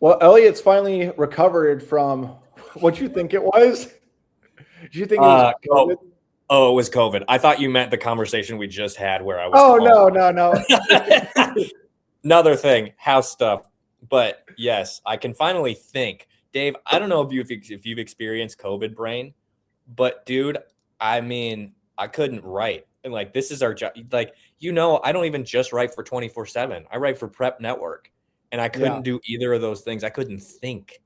Well, Eliot's finally recovered from what you think it was. Did you think it was COVID? Oh, it was COVID. I thought you meant the conversation we just had where I was. Oh, no. Another thing, house stuff. But yes, I can finally think. Dave, I don't know if you've experienced COVID brain, but dude, I mean, I couldn't write. And like, this is our job. Like, I don't even just write for 24/7. I write for Prep Network, and I couldn't do either of those things. I couldn't think.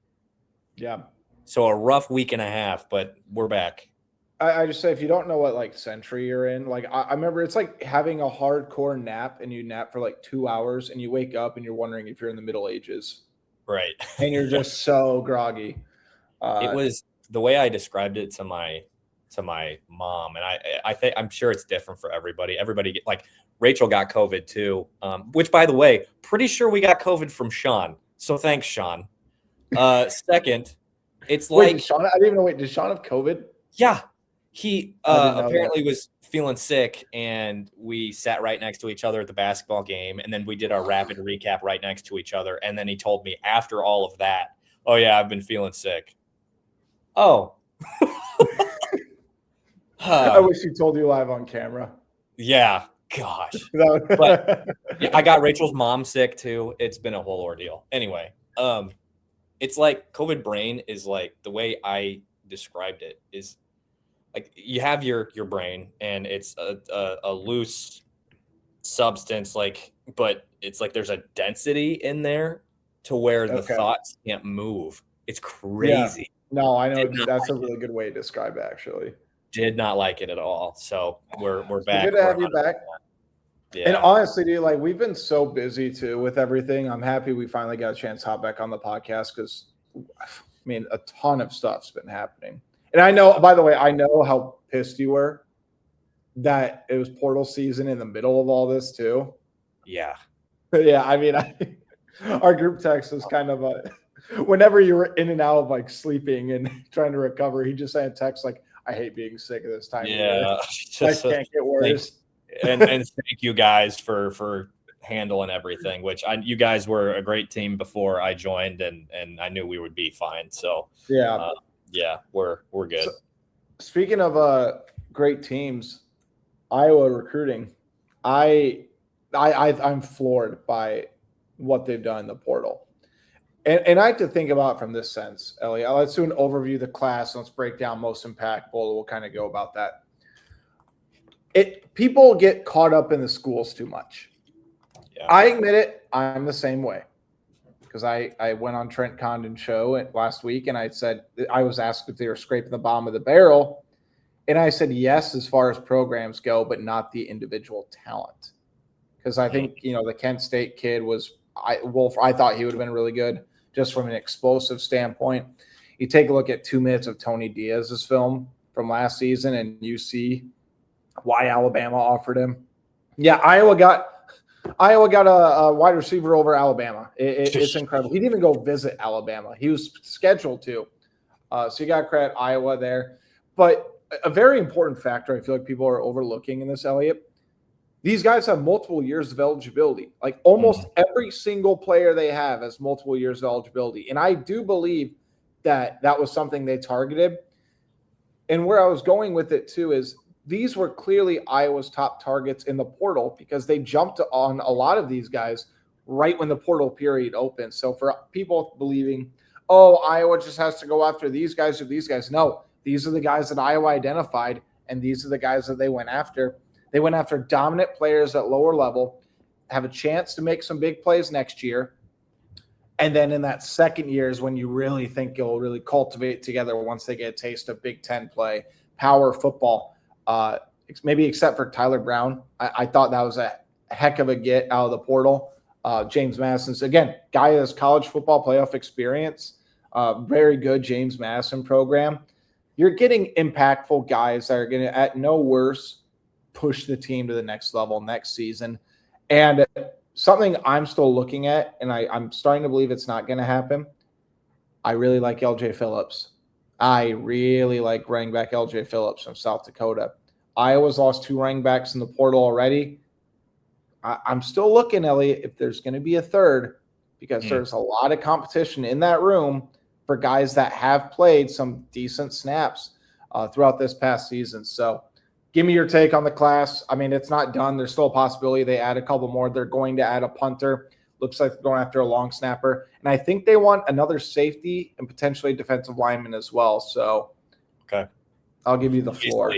Yeah. So a rough week and a half, but we're back. I just say, if you don't know what like century you're in, like I remember it's like having a hardcore nap, and you nap for like 2 hours and you wake up and you're wondering if you're in the Middle Ages. Right. And you're just so groggy. It was the way I described it to my mom. And I think, I'm sure it's different for everybody. Everybody, like Rachel got COVID too. Which, by the way, pretty sure we got COVID from Sean. So thanks, Sean. Second, it's like, wait, Sean, I didn't even know. Wait, did Sean have COVID? Yeah. He apparently was feeling sick, and we sat right next to each other at the basketball game, and then we did our rapid recap right next to each other, and then he told me after all of that, "Oh yeah, I've been feeling sick." Oh. I wish he told you live on camera. Yeah, gosh. But yeah, I got Rachel's mom sick too. It's been a whole ordeal. Anyway, it's like COVID brain is like, the way I described it is like you have your brain, and it's a loose substance, like, but it's like there's a density in there to where the thoughts can't move. It's crazy. Yeah. No, I know that's a really good way to describe it, actually. Did not like it at all. So we're back. Good to have you back. Yeah. And honestly, dude, like we've been so busy too with everything. I'm happy we finally got a chance to hop back on the podcast because, I mean, a ton of stuff's been happening. And I know, by the way, I know how pissed you were that it was portal season in the middle of all this too. Yeah. Yeah, I mean, our group text was kind of whenever you were in and out of like sleeping and trying to recover, he just sent a text like, "I hate being sick at this time." Yeah, I can't get worse. And thank you guys for handling everything. Which you guys were a great team before I joined, and I knew we would be fine. So yeah, we're good. So, speaking of great teams, Iowa recruiting, I'm floored by what they've done in the portal. And I have to think about it from this sense, Eliot. Let's do an overview of the class. Let's break down most impactful. We'll kind of go about that. People get caught up in the schools too much. Yeah. I admit it. I'm the same way. Because I went on Trent Condon's show last week, and I said, I was asked if they were scraping the bottom of the barrel. And I said, yes, as far as programs go, but not the individual talent. Because I think, the Kent State kid was I thought he would have been really good just from an explosive standpoint. You take a look at 2 minutes of Tony Diaz's film from last season, and you see why Alabama offered him. Yeah, Iowa got a wide receiver over Alabama. It's incredible. He didn't even go visit Alabama. He was scheduled to. So you got to credit Iowa there. But a very important factor I feel like people are overlooking in this, Eliot, these guys have multiple years of eligibility. Like almost every single player they have has multiple years of eligibility. And I do believe that was something they targeted. And where I was going with it too is these were clearly Iowa's top targets in the portal because they jumped on a lot of these guys right when the portal period opened. So for people believing, oh, Iowa just has to go after these guys or these guys. No, these are the guys that Iowa identified, and these are the guys that they went after. They went after dominant players at lower level, have a chance to make some big plays next year. And then in that second year is when you really think you'll really cultivate together once they get a taste of Big Ten play, power football. Maybe except for Tyler Brown. I thought that was a heck of a get out of the portal. James Madison's, again, guy that has college football playoff experience. Very good James Madison program. You're getting impactful guys that are going to, at no worse, push the team to the next level next season. And something I'm still looking at, and I'm starting to believe it's not going to happen, I really like LJ Phillips. I really like running back LJ Phillips from South Dakota. Iowa's lost 2 running backs in the portal already. I'm still looking, Eliot, if there's going to be a third, because there's a lot of competition in that room for guys that have played some decent snaps throughout this past season. So give me your take on the class. I mean, it's not done. There's still a possibility they add a couple more. They're going to add a punter. Looks like they're going after a long snapper. And I think they want another safety and potentially defensive lineman as well. So okay, I'll give you the floor.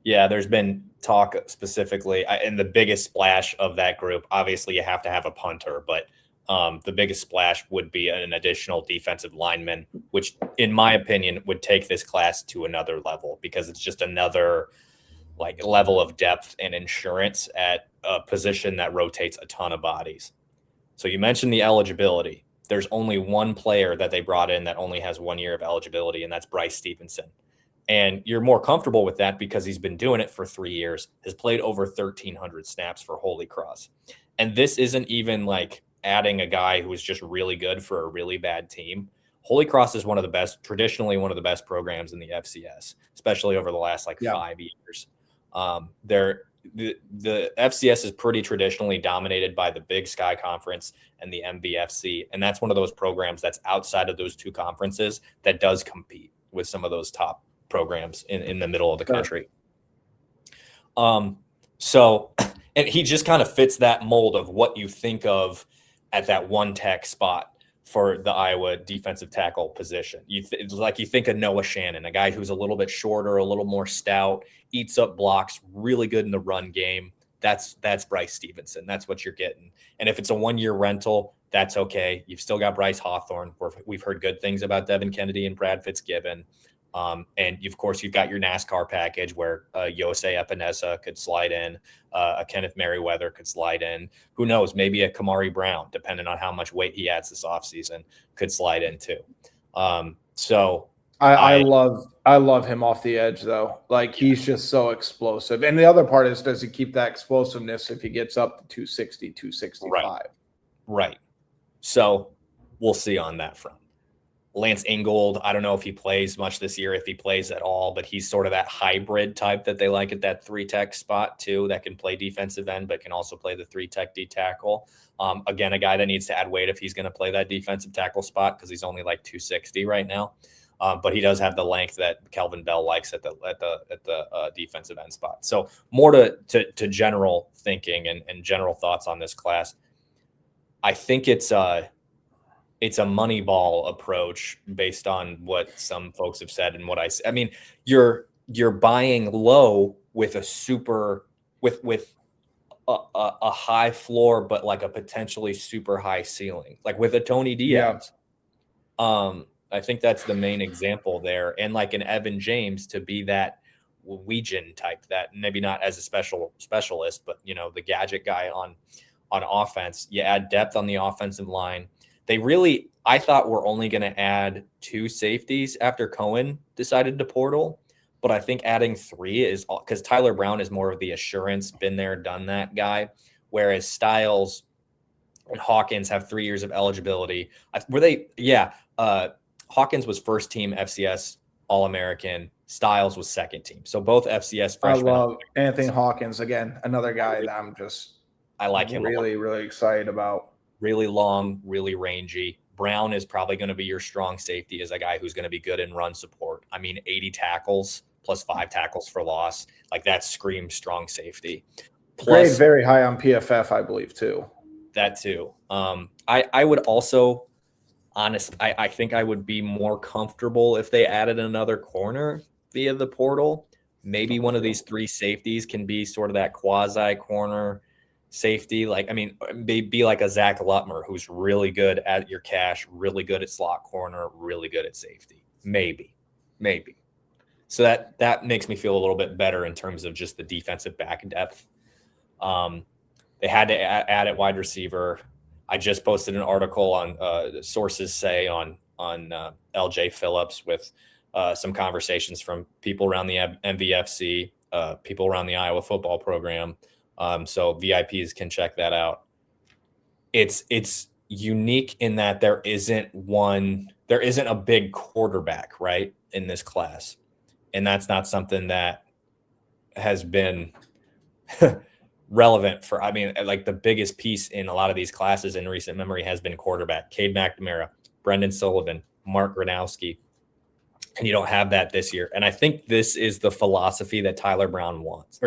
Yeah, there's been talk specifically, and the biggest splash of that group, obviously you have to have a punter, but the biggest splash would be an additional defensive lineman, which in my opinion would take this class to another level because it's just another like level of depth and insurance at a position that rotates a ton of bodies. So you mentioned the eligibility. There's only one player that they brought in that only has 1 year of eligibility, and that's Bryce Stevenson. And you're more comfortable with that because he's been doing it for 3 years, has played over 1,300 snaps for Holy Cross. And this isn't even like adding a guy who is just really good for a really bad team. Holy Cross is traditionally one of the best programs in the FCS, especially over the last 5 years. The FCS is pretty traditionally dominated by the Big Sky Conference and the MVFC. And that's one of those programs that's outside of those two conferences that does compete with some of those top programs in the middle of the country. So, and he just kind of fits that mold of what you think of at that one tech spot for the Iowa defensive tackle position. You think of Noah Shannon, a guy who's a little bit shorter, a little more stout, eats up blocks, really good in the run game. That's Bryce Stevenson. That's what you're getting. And if it's a 1 year rental, that's okay. You've still got Bryce Hawthorne. We've heard good things about Devin Kennedy and Brad Fitzgibbon. And of course, you've got your NASCAR package where Yosei Epinesa could slide in, a Kenneth Merriweather could slide in. Who knows? Maybe a Kamari Brown, depending on how much weight he adds this offseason, could slide in too. So I love him off the edge though. He's just so explosive. And the other part is, does he keep that explosiveness if he gets up to 260, 265? Right. So we'll see on that front. Lance Ingold, I don't know if he plays much this year, if he plays at all, but he's sort of that hybrid type that they like at that 3-tech spot too, that can play defensive end, but can also play the 3-tech D tackle. Again, a guy that needs to add weight if he's going to play that defensive tackle spot because he's only 260 right now. But he does have the length that Kelvin Bell likes at the defensive end spot. So more to general thinking and general thoughts on this class. I think it's a money ball approach based on what some folks have said and what I mean, you're buying low with with a high floor, but a potentially super high ceiling, with a Tony Diaz. Yeah. I think that's the main example there. And an Evan James to be that Weegan type, that maybe not as a specialist, but the gadget guy on offense. You add depth on the offensive line. I thought we're only going to add 2 safeties after Cohen decided to portal, but I think adding 3 is because Tyler Brown is more of the assurance, been there, done that guy, whereas Styles and Hawkins have 3 years of eligibility. Hawkins was first team FCS All-American. Styles was second team. So both FCS freshmen. I love Anthony Hawkins, again, another guy that I like him really, really excited about. Really long, really rangy. Brown is probably going to be your strong safety as a guy who's going to be good in run support. 80 tackles plus 5 tackles for loss. That screams strong safety. Grade very high on PFF, I believe, too. That too. I would also, honestly, I think I would be more comfortable if they added another corner via the portal. Maybe one of these 3 safeties can be sort of that quasi corner safety. Be like a Zach Lutmer, who's really good at your cash, really good at slot corner, really good at safety. Maybe. So that makes me feel a little bit better in terms of just the defensive back depth. They had to add at wide receiver. I just posted an article on sources say on LJ Phillips with some conversations from people around the MVFC, people around the Iowa football program. So VIPs can check that out. It's unique in that there isn't a big quarterback, right, in this class. And that's not something that has been relevant for, I mean, like the biggest piece in a lot of these classes in recent memory has been quarterback. Cade McNamara, Brendan Sullivan, Mark Gronowski. And you don't have that this year. And I think this is the philosophy that Tyler Barnes wants,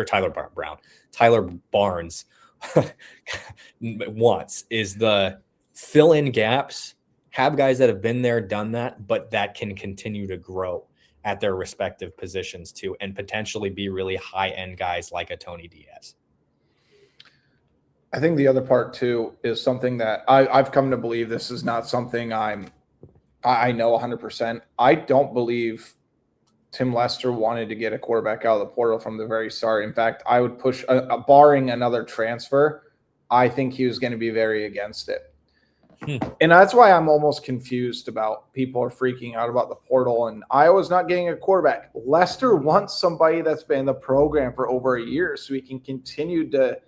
is the fill in gaps, have guys that have been there, done that, but that can continue to grow at their respective positions too, and potentially be really high end guys like a Tony Diaz. I think the other part too is something that I've come to believe. This is not something I know 100%. I don't believe Tim Lester wanted to get a quarterback out of the portal from the very start. In fact, I would push, barring another transfer, I think he was going to be very against it. And that's why I'm almost confused about people are freaking out about the portal, and Iowa's not getting a quarterback. Lester wants somebody that's been in the program for over a year so he can continue to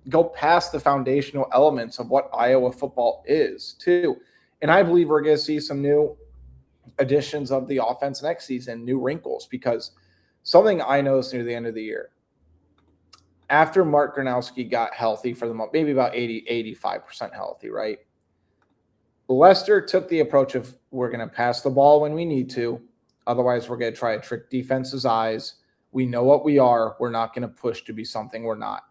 go past the foundational elements of what Iowa football is too. And I believe we're going to see some new additions of the offense next season, new wrinkles, because something I noticed near the end of the year, after Mark Gronowski got healthy for the month, maybe about 85% healthy, right? Lester took the approach of, we're going to pass the ball when we need to. Otherwise, we're going to try to trick defense's eyes. We know what we are. We're not going to push to be something we're not,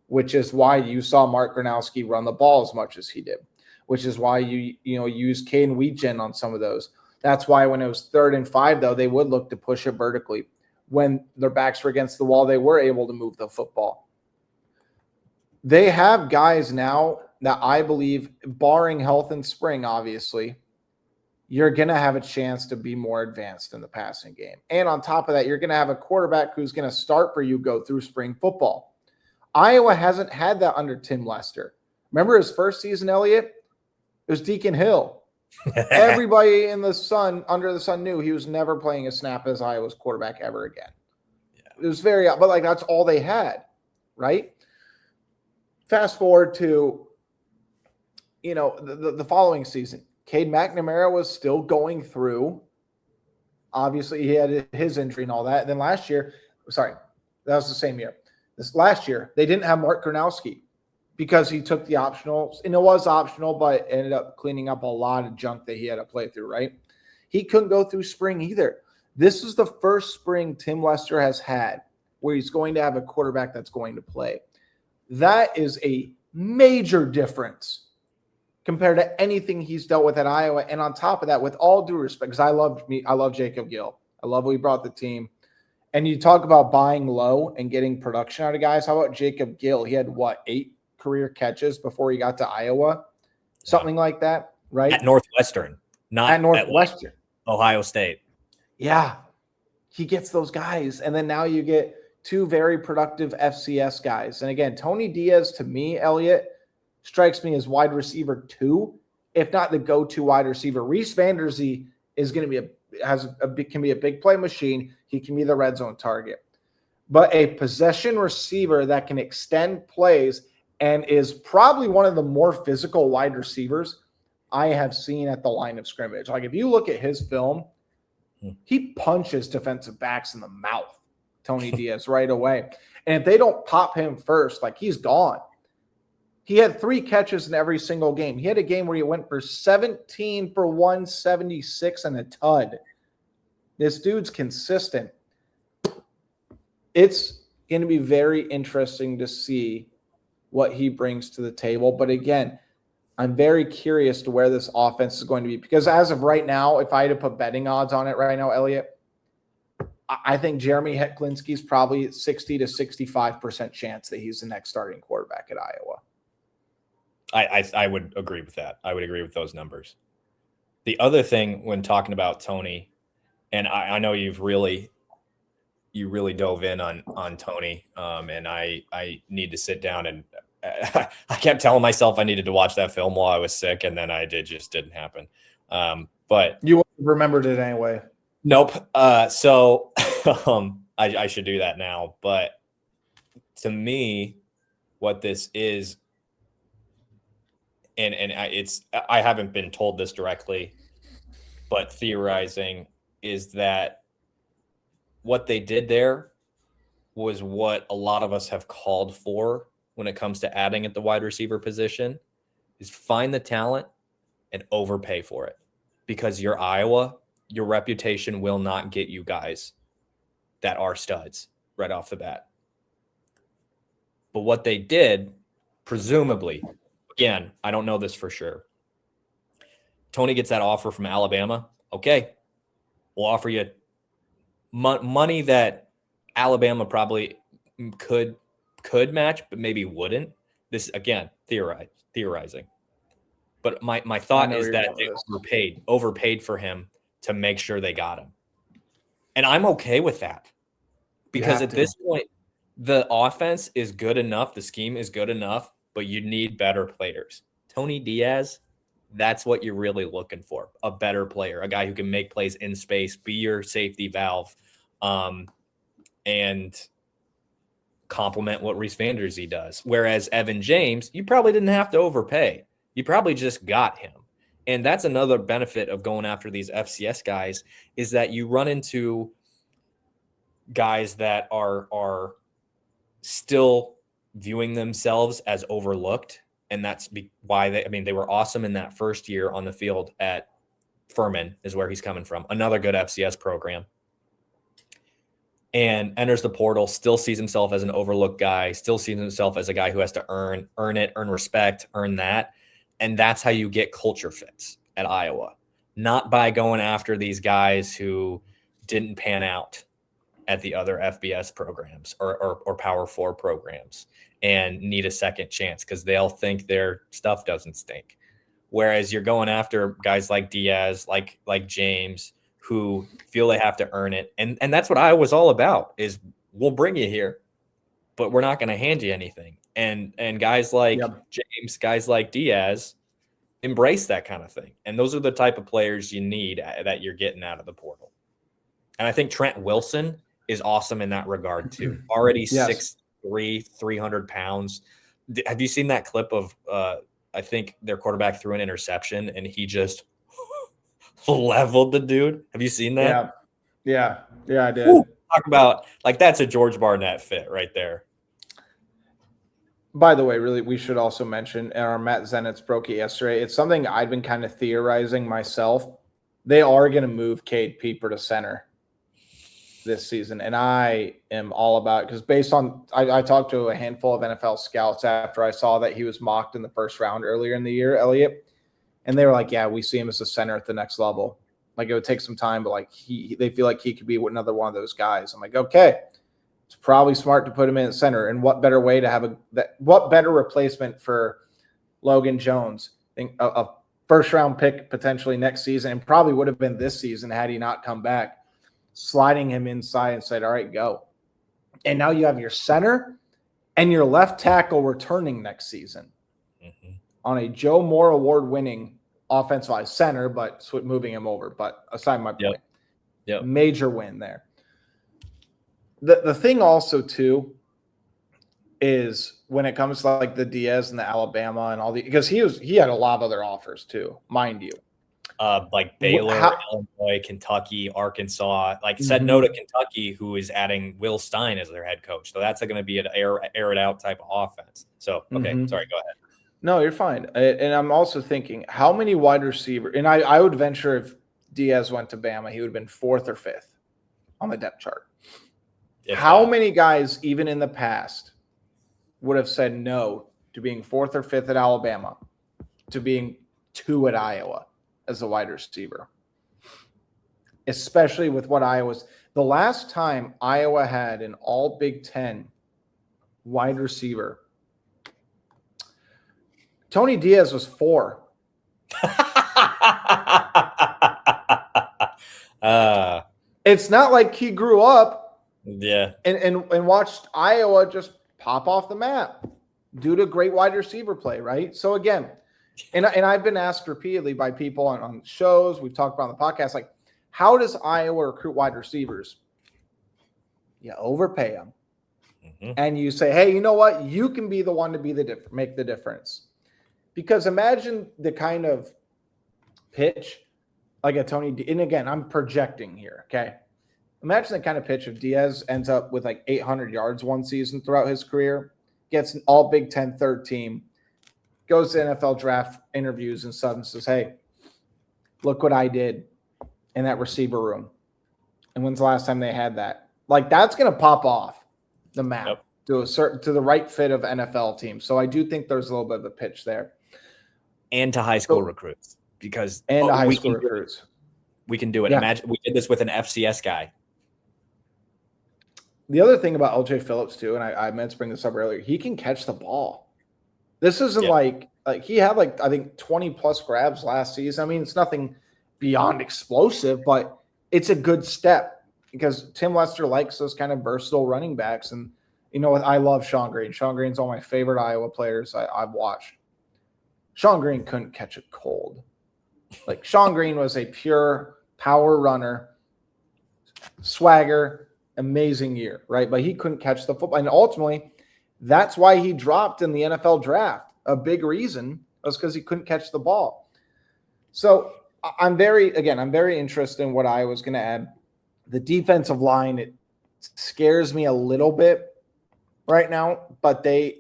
which is why you saw Mark Gronowski run the ball as much as he did, which is why you use Caden Wheatgen on some of those. That's why when it was 3rd and 5, though, they would look to push it vertically. When their backs were against the wall, they were able to move the football. They have guys now that I believe, barring health and spring, obviously, you're going to have a chance to be more advanced in the passing game. And on top of that, you're going to have a quarterback who's going to start for you go through spring football. Iowa hasn't had that under Tim Lester. Remember his first season, Eliot? It was Deacon Hill. Everybody under the sun knew he was never playing a snap as Iowa's quarterback ever again. Yeah. It was but like that's all they had, right? Fast forward to, the following season. Cade McNamara was still going through. Obviously, he had his injury and all that. And then last year, that was the same year. This last year, they didn't have Mark Gronowski because he took the optional, and it was optional, but ended up cleaning up a lot of junk that he had to play through, right? He couldn't go through spring either. This is the first spring Tim Lester has had where he's going to have a quarterback that's going to play. That is a major difference compared to anything he's dealt with at Iowa. And on top of that, with all due respect, because I love Jacob Gill. I love what he brought the team. And you talk about buying low and getting production out of guys. How about Jacob Gill? He had 8 career catches before he got to Iowa? Something like that, right? At Northwestern, not at Northwestern. Ohio State. Yeah. He gets those guys. And then now you get 2 very productive FCS guys. And again, Tony Diaz, to me, Eliot, strikes me as wide receiver 2, if not the go-to wide receiver. Reese Vanderzee is going to be can be a big play machine. He can be the red zone target. But a possession receiver that can extend plays and is probably one of the more physical wide receivers I have seen at the line of scrimmage. Like if you look at his film, he punches defensive backs in the mouth, Tony Diaz, right away. And if they don't pop him first, like he's gone. He had 3 catches in every single game. He had a game where he went for 17 for 176 and a tud. This dude's consistent. It's going to be very interesting to see what he brings to the table. But again, I'm very curious to where this offense is going to be. Because as of right now, if I had to put betting odds on it right now, Eliot, I think Jeremy Hecklinski's probably 60 to 65% chance that he's the next starting quarterback at Iowa. I would agree with that. I would agree with those numbers. The other thing when talking about Tony, and I know you really dove in on Tony, and I need to sit down and I kept telling myself I needed to watch that film while I was sick, and then just didn't happen. But you remembered it anyway. Nope. So I should do that now. But to me, what this is, and I haven't been told this directly, but theorizing is that what they did there was what a lot of us have called for when it comes to adding at the wide receiver position is find the talent and overpay for it, because you're Iowa, your reputation will not get you guys that are studs right off the bat. But what they did, presumably, again, I don't know this for sure. Tony gets that offer from Alabama. Okay, we'll offer you money that Alabama probably could match, but maybe wouldn't. This, again, theorizing. But my thought is that they overpaid for him to make sure they got him. And I'm okay with that. Because at this point, the offense is good enough, the scheme is good enough, but you need better players. Tony Diaz, that's what you're really looking for. A better player, a guy who can make plays in space, be your safety valve, and complement what Reese Vanderzee does. Whereas Evan James, you probably didn't have to overpay. You probably just got him. And that's another benefit of going after these FCS guys, is that you run into guys that are still viewing themselves as overlooked. And that's why they were awesome in that first year on the field at Furman, is where he's coming from. Another good FCS program. And enters the portal, still sees himself as an overlooked guy, still sees himself as a guy who has to earn it, earn respect, earn that. And that's how you get culture fits at Iowa, not by going after these guys who didn't pan out at the other FBS programs or Power 4 programs and need a second chance because they'll think their stuff doesn't stink. Whereas you're going after guys like Diaz, like James, who feel they have to earn it. And that's what Iowa's all about, is we'll bring you here, but we're not going to hand you anything. And guys like James, guys like Diaz embrace that kind of thing. And those are the type of players you need that you're getting out of the portal. And I think Trent Wilson is awesome in that regard too. Already 6'3", 300 pounds. Have you seen that clip of, I think their quarterback threw an interception and he just leveled the dude? Have you seen that? Yeah, I did. Woo! Talk about, like, that's a George Barnett fit right there. By the way, really, we should also mention, and our Matt Zenitz broke it yesterday, it's something I've been kind of theorizing myself. They are going to move Cade Pieper to center this season, and I am all about it because based on I talked to a handful of NFL scouts after I saw that he was mocked in the first round earlier in the year, Eliot, and they were like, yeah, we see him as a center at the next level. Like, it would take some time, but like they feel like he could be another one of those guys. I'm like, okay, it's probably smart to put him in at center. And what better way to have what better replacement for Logan Jones? I think a first round pick potentially next season, and probably would have been this season had he not come back. Sliding him inside and said, all right, go. And now you have your center and your left tackle returning next season on a Joe Moore award-winning offensive center, but moving him over. But aside my point, major win there. The thing also, too, is when it comes to like the Diaz and the Alabama and all because he had a lot of other offers, too, mind you. Like Baylor, Illinois, Kentucky, Arkansas, like said no to Kentucky, who is adding Will Stein as their head coach. So that's going to be an air it out type of offense. So, okay, sorry, go ahead. No, you're fine. And I'm also thinking, how many wide receiver, and I would venture if Diaz went to Bama, he would have been 4th or 5th on the depth chart. How many guys, even in the past, would have said no to being 4th or 5th at Alabama, to being 2 at Iowa as a wide receiver, especially with what Iowa's the last time Iowa had an all Big Ten wide receiver. Tony Diaz was 4. It's not like he grew up and watched Iowa just pop off the map due to great wide receiver play, right? So again, and I've been asked repeatedly by people on shows, we've talked about on the podcast, like, how does Iowa recruit wide receivers? You overpay them. And you say, hey, you know what? You can be the one to make the difference. Because imagine the kind of pitch like a Tony, and again, I'm projecting here, okay? Imagine the kind of pitch if Diaz ends up with like 800 yards one season throughout his career, gets an all Big Ten third team, goes to NFL draft interviews and stuff and says, hey, look what I did in that receiver room. And when's the last time they had that? Like, that's going to pop off the map to the right fit of NFL teams. So I do think there's a little bit of a pitch there. And to high school recruits, because high school recruits. We can do it. Yeah. Imagine we did this with an FCS guy. The other thing about LJ Phillips too, and I meant to bring this up earlier, he can catch the ball. This isn't like he had I think 20 plus grabs last season. I mean, it's nothing beyond explosive, but it's a good step because Tim Lester likes those kind of versatile running backs. And you know what? I love Sean Green. Sean Green's one of my favorite Iowa players I've watched. Sean Green couldn't catch a cold. Like, Sean Green was a pure power runner, swagger, amazing year, right? But he couldn't catch the football. And ultimately, that's why he dropped in the NFL draft. A big reason was because he couldn't catch the ball. So I'm very interested in what I was going to add. The defensive line, it scares me a little bit right now, but they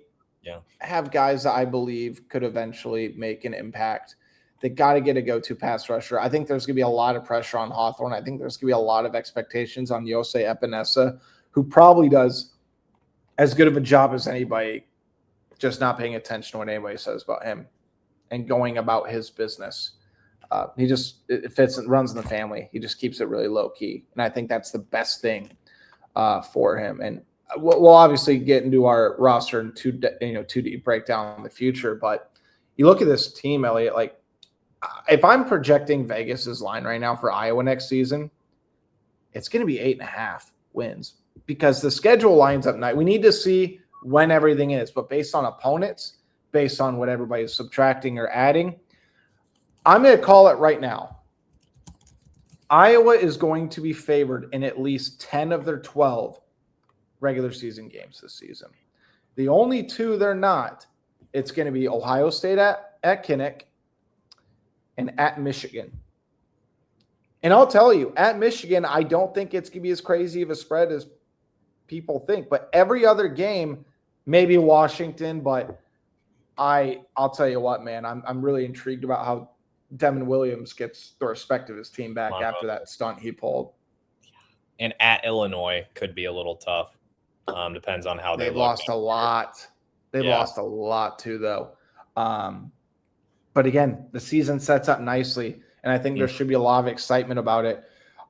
have guys that I believe could eventually make an impact. They got to get a go-to pass rusher. I think there's going to be a lot of pressure on Hawthorne. I think there's going to be a lot of expectations on Yosei Epinesa, who probably does as good of a job as anybody, just not paying attention to what anybody says about him and going about his business. It fits and runs in the family. He just keeps it really low key. And I think that's the best thing for him. And we'll obviously get into our roster and too deep breakdown in the future. But you look at this team, Eliot, like, if I'm projecting Vegas's line right now for Iowa next season, it's going to be 8.5 wins because the schedule lines up night. We need to see when everything is, but based on opponents, based on what everybody's subtracting or adding, I'm going to call it right now. Iowa is going to be favored in at least 10 of their 12 regular season games this season. The only two they're not, it's going to be Ohio State at Kinnick and at Michigan. And I'll tell you, at Michigan, I don't think it's going to be as crazy of a spread as people think. But every other game, maybe Washington, but I'll tell you what, man, I'm really intrigued about how Devin Williams gets the respect of his team back after that stunt he pulled. And at Illinois could be a little tough. Depends on how they've lost a lot. They've lost a lot too, though. But again, the season sets up nicely, and I think there should be a lot of excitement about it.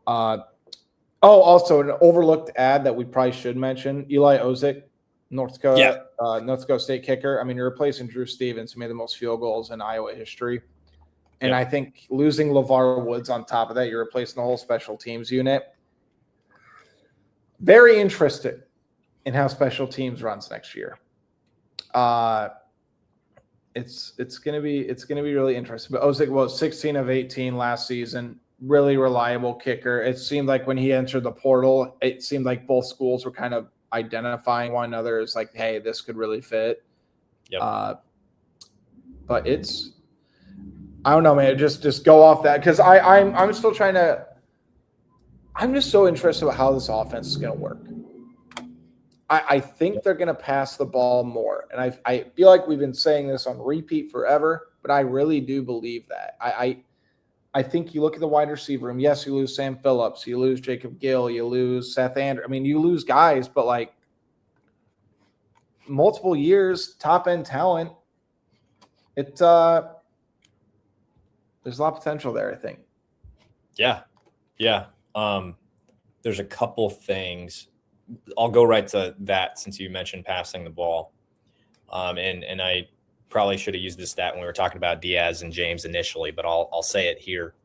Also an overlooked ad that we probably should mention: Eli Ozick, North Dakota State kicker. I mean, you're replacing Drew Stevens, who made the most field goals in Iowa history. And I think losing LeVar Woods on top of that, you're replacing the whole special teams unit. Very interested in how special teams runs next year. It's gonna be really interesting. But Ozick was 16 of 18 last season, really reliable kicker. It seemed like when he entered the portal, it seemed like both schools were kind of identifying one another as like, hey, this could really fit. But I don't know, man. Just go off that because I'm still trying to. I'm just so interested about how this offense is going to work. I think they're going to pass the ball more, and I feel like we've been saying this on repeat forever, but I really do believe that. I think you look at the wide receiver room. Yes, you lose Sam Phillips, you lose Jacob Gill, you lose Seth Andrews. I mean, you lose guys, but like multiple years, top end talent. There's a lot of potential there, I think. Yeah. There's a couple things. I'll go right to that since you mentioned passing the ball. And I probably should have used this stat when we were talking about Diaz and James initially, but I'll say it here.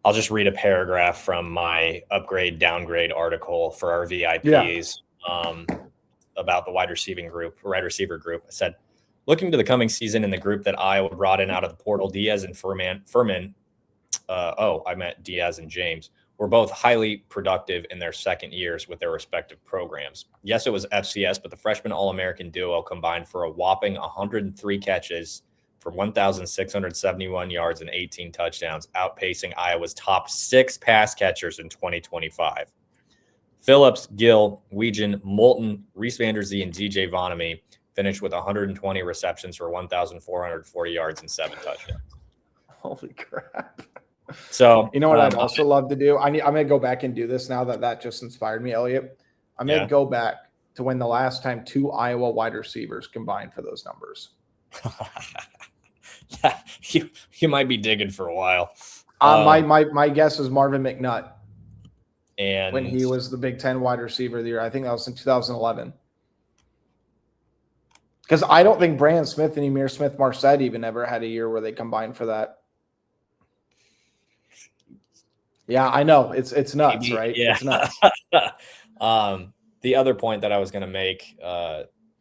I'll just read a paragraph from my upgrade downgrade article for our VIPs about the wide receiver group. I said, looking to the coming season in the group that Iowa brought in out of the portal, Diaz and Furman. I meant Diaz and James were both highly productive in their second years with their respective programs. Yes, it was FCS, but the freshman All-American duo combined for a whopping 103 catches for 1,671 yards and 18 touchdowns, outpacing Iowa's top 6 pass catchers in 2025. Phillips, Gill, Weegan, Moulton, Reese Vanderzee, and DJ Vonamy finished with 120 receptions for 1,440 yards and 7 touchdowns. Holy crap. So, you know what I'd also love to do? I'm going to go back and do this now that just inspired me, Eliot. I'm going to go back to when the last time 2 Iowa wide receivers combined for those numbers. you might be digging for a while. My guess is Marvin McNutt. And when he was the Big Ten wide receiver of the year, I think that was in 2011. Because I don't think Brandon Smith and Emir Smith-Marset even ever had a year where they combined for that. Yeah, I know. It's nuts, right? Yeah. It's nuts. The other point that I was going to make,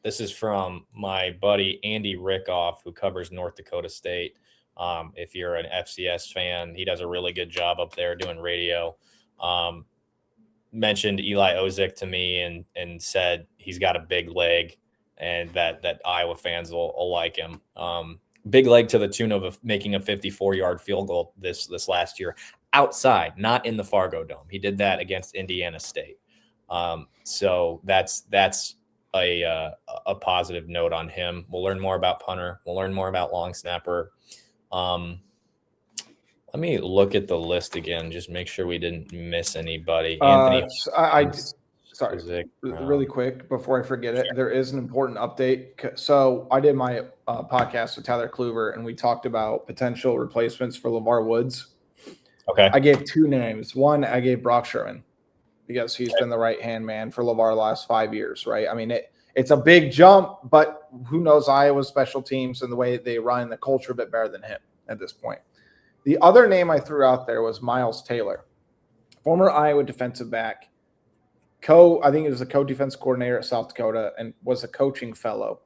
this is from my buddy Andy Rickoff, who covers North Dakota State. If you're an FCS fan, he does a really good job up there doing radio. Mentioned Eli Ozick to me and said he's got a big leg and that Iowa fans will like him. Big leg to the tune of making a 54-yard field goal this last year outside, not in the Fargo Dome. He did that against Indiana State. So that's a positive note on him. We'll learn more about punter. We'll learn more about long snapper. Let me look at the list again. Just make sure we didn't miss anybody. Anthony. Sorry, really quick before I forget it. There is an important update. So I did my podcast with Tyler Kluver, and we talked about potential replacements for LeVar Woods. Okay. I gave 2 names. One, I gave Brock Sherman because he's been the right-hand man for LeVar the last 5 years, right? I mean, it's a big jump, but who knows Iowa's special teams and the way they run the culture a bit better than him at this point. The other name I threw out there was Miles Taylor, former Iowa defensive back, I think he was a co-defense coordinator at South Dakota and was a coaching fellow.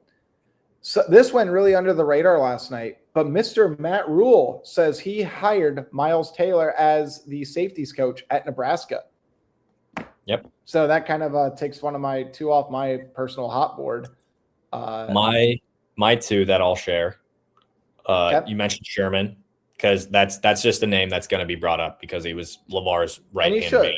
So this went really under the radar last night, but Mr. Matt Rule says he hired Miles Taylor as the safeties coach at Nebraska. Yep. So that kind of takes one of my 2 off my personal hot board. My 2 that I'll share. You mentioned Sherman because that's just a name that's going to be brought up because he was LeVar's right-hand man.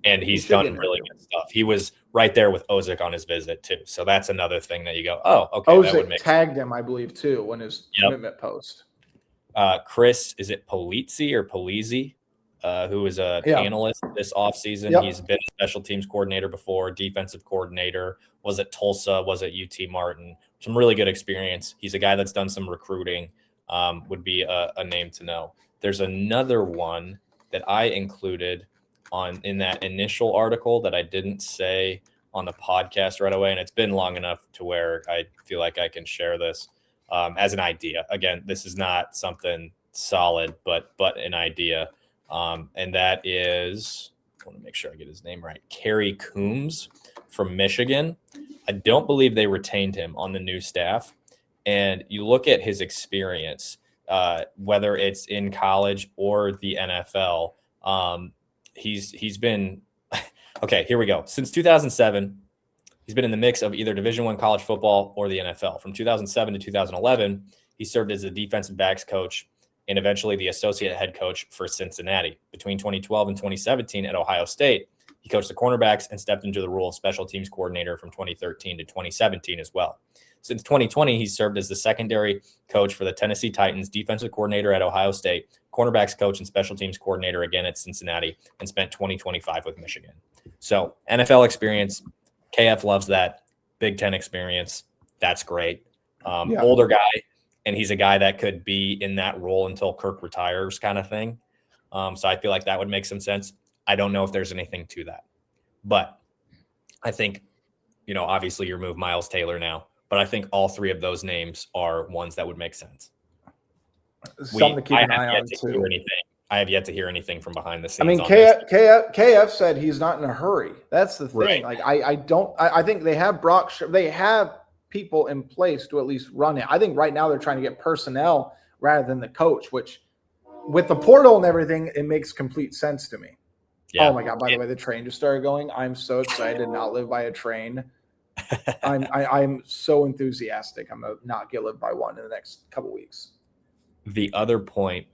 And he's done really good stuff. He was right there with Ozick on his visit too. So that's another thing that you go, oh, okay. Ozick that would make tagged him, I believe, too, when his commitment post. Chris, is it Polizzi or Polizzi, who is an analyst this offseason? Yep. He's been a special teams coordinator before, defensive coordinator, was at Tulsa, was at UT Martin. Some really good experience. He's a guy that's done some recruiting, would be a name to know. There's another one that I included in that initial article that I didn't say on the podcast right away. And it's been long enough to where I feel like I can share this as an idea. Again, this is not something solid, but an idea. And that is, I want to make sure I get his name right, Kerry Coombs from Michigan. I don't believe they retained him on the new staff. And you look at his experience, whether it's in college or the NFL, he's been okay. Here we go. Since 2007, he's been in the mix of either Division I college football or the NFL. From 2007 to 2011, he served as the defensive backs coach and eventually the associate head coach for Cincinnati. Between 2012 and 2017 at Ohio State, he coached the cornerbacks and stepped into the role of special teams coordinator from 2013 to 2017 as well. Since 2020, he served as the secondary coach for the Tennessee Titans, defensive coordinator at Ohio State, cornerbacks coach and special teams coordinator again at Cincinnati, and spent 2025 with Michigan. So NFL experience, KF loves that. Big Ten experience, that's great. Older guy, and he's a guy that could be in that role until Kirk retires kind of thing. So I feel like that would make some sense. I don't know if there's anything to that. But I think, obviously you remove Miles Taylor now. But I think all 3 of those names are ones that would make sense. Something to keep an eye on too. I have yet to hear anything from behind the scenes. I mean, KF said he's not in a hurry. That's the thing. Right. Like I think they have they have people in place to at least run it. I think right now they're trying to get personnel rather than the coach, which with the portal and everything, it makes complete sense to me. Yeah. Oh my God! By the way, the train just started going. I'm so excited to not live by a train. I'm so enthusiastic. I'm gonna not get lived by one in the next couple weeks. The other point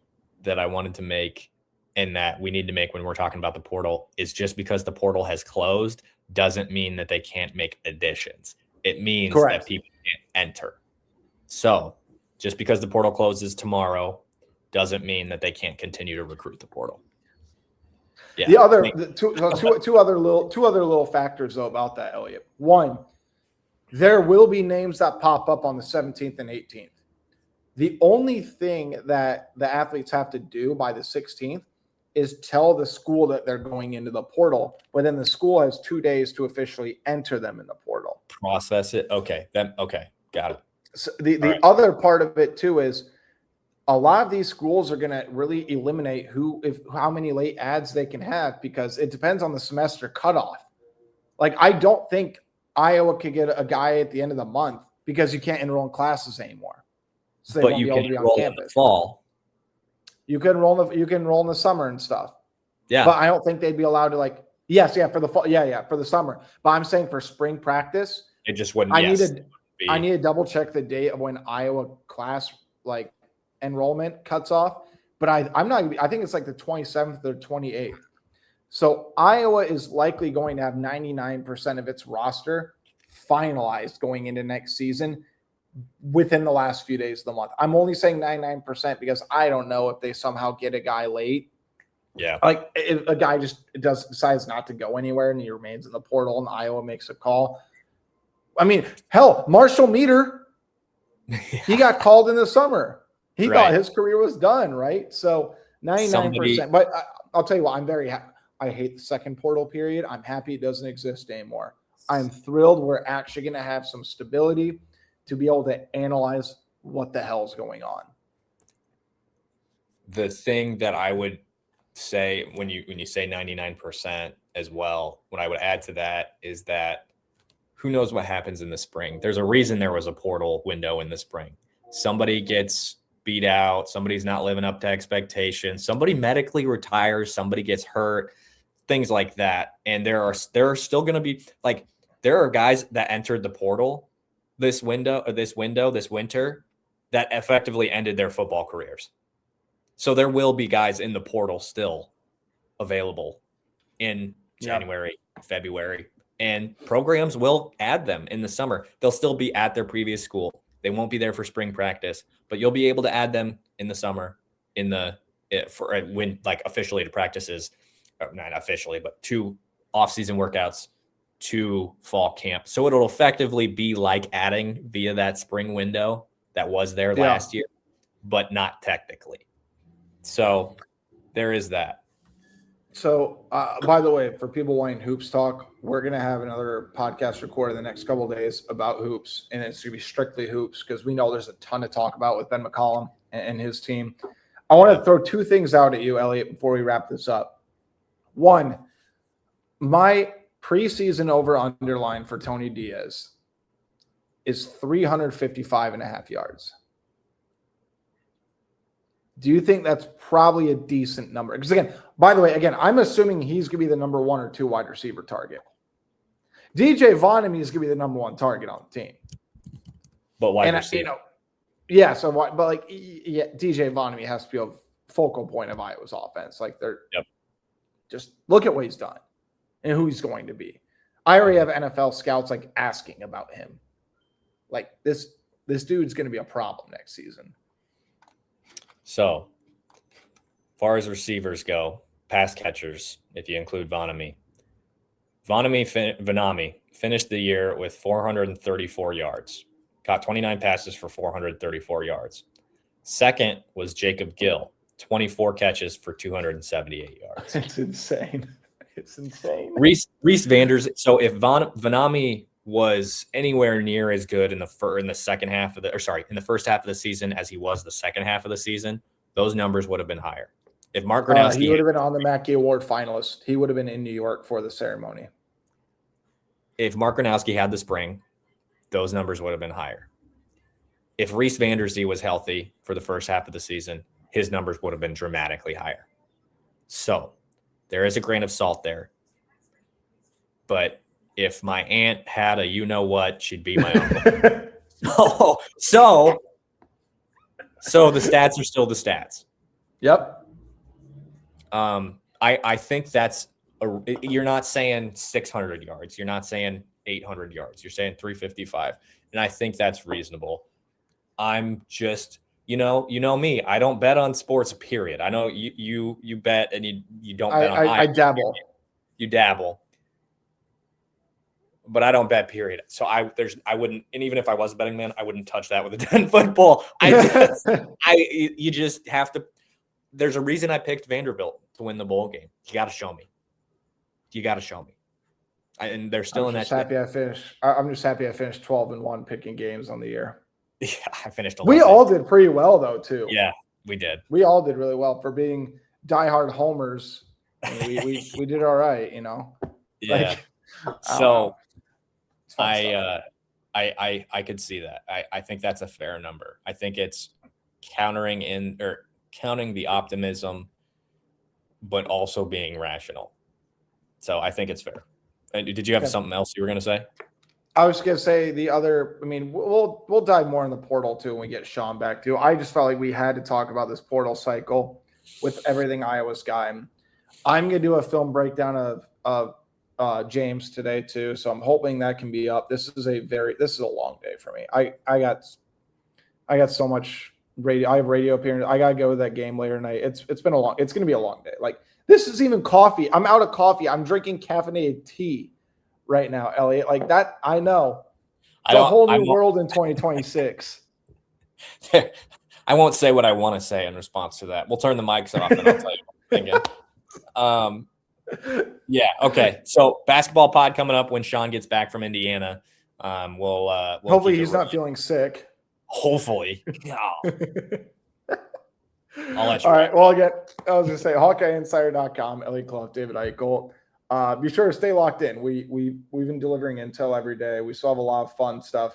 that I wanted to make, and that we need to make when we're talking about the portal is just because the portal has closed doesn't mean that they can't make additions. It means that people can't enter. So just because the portal closes tomorrow doesn't mean that they can't continue to recruit the portal. Yeah. Two other little factors though about that, Elliot. One, there will be names that pop up on the 17th and 18th. The only thing that the athletes have to do by the 16th is tell the school that they're going into the portal, but then the school has 2 days to officially enter them in the portal. Process it. Okay. Got it. So the other part of it too is a lot of these schools are going to really eliminate how many late ads they can have, because it depends on the semester cutoff. Like, I don't think Iowa could get a guy at the end of the month because you can't enroll in classes anymore. So but you can enroll in the fall. You can enroll in the summer and stuff. Yeah. But I don't think they'd be allowed to for the fall. Yeah, for the summer. But I'm saying for spring practice, it just wouldn't. I need to double check the date of when Iowa class enrollment cuts off. But I think it's like the 27th or 28th. So Iowa is likely going to have 99% of its roster finalized going into next season within the last few days of the month. I'm only saying 99% because I don't know if they somehow get a guy late. Yeah. Like if a guy just decides not to go anywhere and he remains in the portal and Iowa makes a call. I mean, hell, Marshall Meter, he got called in the summer. He thought his career was done, right? So 99%. But I'll tell you what, I'm very happy. I hate the second portal period. I'm happy it doesn't exist anymore. I'm thrilled we're actually going to have some stability to be able to analyze what the hell's going on. The thing that I would say when you say 99% as well, what I would add to that is that who knows what happens in the spring. There's a reason there was a portal window in the spring. Somebody gets beat out. Somebody's not living up to expectations. Somebody medically retires. Somebody gets hurt. Things like that. And there are still going to be there are guys that entered the portal this winter that effectively ended their football careers. So there will be guys in the portal still available in January, February, and programs will add them in the summer. They'll still be at their previous school. They won't be there for spring practice, but you'll be able to add them in the summer officially to practices, not officially, but 2 off-season workouts, 2 fall camp. So it'll effectively be like adding via that spring window that was there last year, but not technically. So there is that. So, by the way, for people wanting hoops talk, we're going to have another podcast recorded in the next couple of days about hoops, and it's going to be strictly hoops because we know there's a ton to talk about with Ben McCollum and his team. I want to throw 2 things out at you, Elliot, before we wrap this up. One, my preseason over-under line for Tony Diaz is 355.5 yards. Do you think that's probably a decent number? Because by the way, I'm assuming he's going to be the number 1 or 2 wide receiver target. DJ Vonnegut is going to be the number 1 target on the team. But wide receiver. DJ Vonnegut has to be a focal point of Iowa's offense. Just look at what he's done and who he's going to be. I already have NFL scouts asking about him. This dude's going to be a problem next season. So, far as receivers go, pass catchers, if you include Vonnegut. Vonami finished the year with 434 yards. Caught 29 passes for 434 yards. Second was Jacob Gill, 24 catches for 278 yards. It's insane. It's insane. Reese Vanders. So if Vonami was anywhere near as good in the first half of the season as he was the second half of the season, those numbers would have been higher. If Mark Gronowski, he would have been on the Mackey Award finalist. He would have been in New York for the ceremony. If Mark Gronowski had the spring, those numbers would have been higher. If Reese Vandersee was healthy for the first half of the season, his numbers would have been dramatically higher. So there is a grain of salt there. But if my aunt had a you-know-what, she'd be my uncle. So the stats are still the stats. Yep. I think you're not saying 600 yards. You're not saying 800 yards. You're saying 355. And I think that's reasonable. I'm just, you know me. I don't bet on sports, period. I know you bet and you don't bet on I dabble. You dabble. But I don't bet, period. So I wouldn't, and even if I was a betting man, I wouldn't touch that with a 10-foot pole. You just have to. There's a reason I picked Vanderbilt to win the bowl game. You got to show me. And they're still in that. I'm just happy I finished 12-1 picking games on the year. Yeah, I finished 11. We all did pretty well though too. Yeah, we did. We all did really well for being diehard homers. We did all right, Yeah. So I could see that. I think that's a fair number. I think it's counting the optimism, but also being rational. So I think it's fair. And did you have something else you were going to say? I was going to say we'll dive more in the portal too when we get Sean back too. I just felt like we had to talk about this portal cycle with everything Iowa's gotten. I'm going to do a film breakdown of James today too, so I'm hoping that can be up. This is a long day for me. I got so much radio. I have radio appearance. I got to go to that game later tonight. It's going to be a long day. Like, this is even coffee. I'm out of coffee. I'm drinking caffeinated tea right now, Eliot. Like that, I know. It's a whole new world in 2026. I won't say what I want to say in response to that. We'll turn the mics off and I'll tell you what I'm thinking. Yeah. Okay. So basketball pod coming up when Sean gets back from Indiana. We'll hopefully he's not feeling sick. Hopefully. I'll let you. All right. Well, again, I was going to say HawkeyeInsider.com, Eliot Clough, David Eickholt. Be sure to stay locked in. We've been delivering intel every day. We still have a lot of fun stuff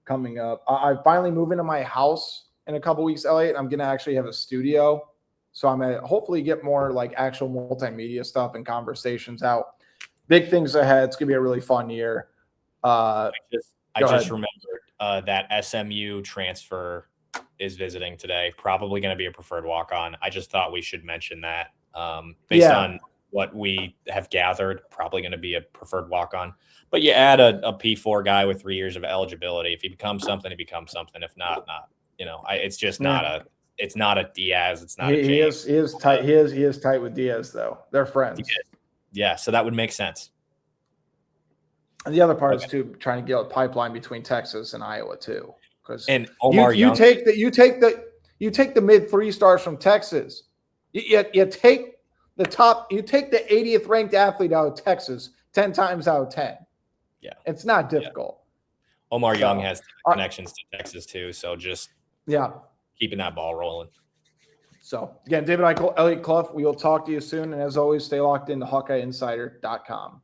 coming up. I finally moved into my house in a couple weeks, Eliot. I'm going to actually have a studio. So I'm going to hopefully get more like actual multimedia stuff and conversations out. Big things ahead. It's going to be a really fun year. I just remembered that SMU transfer is visiting today. Probably going to be a preferred walk-on. I just thought we should mention that based on what we have gathered, probably going to be a preferred walk-on. But you add a P4 guy with 3 years of eligibility. If he becomes something, he becomes something. If not. It's just not a. It's not a Diaz. It's not. He is tight. He is tight with Diaz though. They're friends. Yeah, so that would make sense. And the other part is too trying to get a pipeline between Texas and Iowa too. And Omar you take the mid 3-stars from Texas. You take the 80th ranked athlete out of Texas 10 times out of 10. Yeah, it's not difficult. Yeah. Omar Young has connections to Texas too, so just keeping that ball rolling. So again, David Eickholt, Eliot Clough. We will talk to you soon, and as always, stay locked into HawkeyeInsider.com.